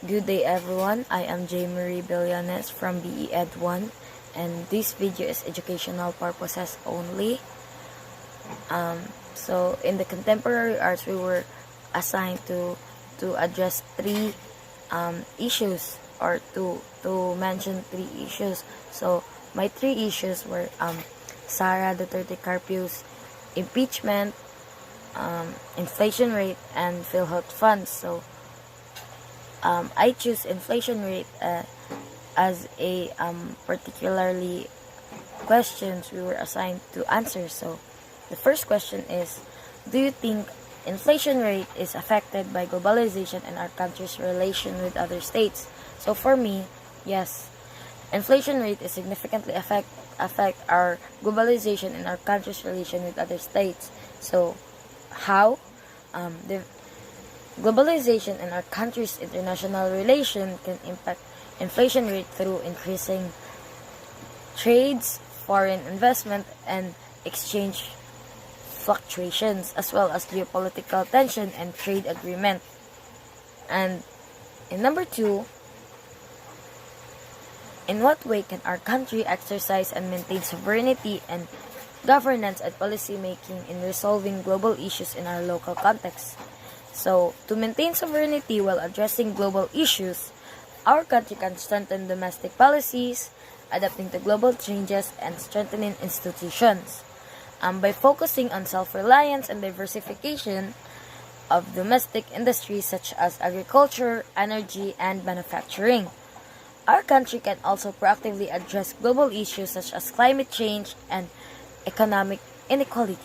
Good day everyone, I am J. Marie Villanes from BE Ed 1 and this video is educational purposes only. So in the contemporary arts we were assigned to address three issues or to mention three issues. So my three issues were Sara Duterte Carpio's impeachment, inflation rate, and PhilHealth funds. So I choose inflation rate as a particularly questions we were assigned to answer. So the first question is, do you think inflation rate is affected by globalization and our country's relation with other states? So for me, yes. Inflation rate is significantly affect our globalization and our country's relation with other states. So how? The globalization and our country's international relation can impact inflation rate through increasing trades, foreign investment, and exchange fluctuations, as well as geopolitical tension and trade agreement. And in number two, in what way can our country exercise and maintain sovereignty and governance and policy making in resolving global issues in our local context? So, to maintain sovereignty while addressing global issues, our country can strengthen domestic policies, adapting to global changes, and strengthening institutions. By focusing on self-reliance and diversification of domestic industries such as agriculture, energy, and manufacturing, our country can also proactively address global issues such as climate change and economic inequality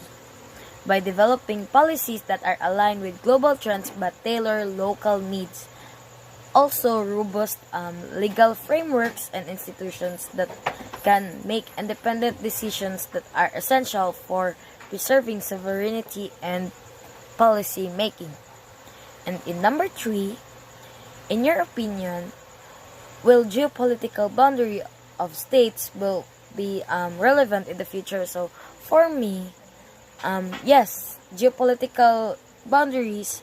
by developing policies that are aligned with global trends but tailor local needs. Also, robust legal frameworks and institutions that can make independent decisions that are essential for preserving sovereignty and policy making. And in number three, in your opinion, will geopolitical boundary of states will be relevant in the future? So for me, yes, geopolitical boundaries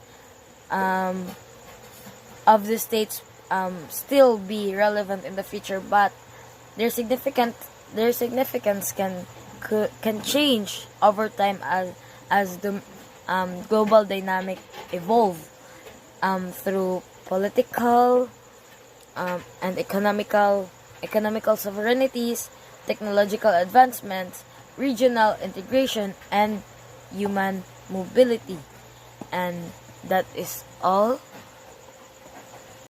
of the states still be relevant in the future, but their significance can change over time as the global dynamic evolve through political and economical sovereignties, technological advancements, regional integration, and human mobility. And that is all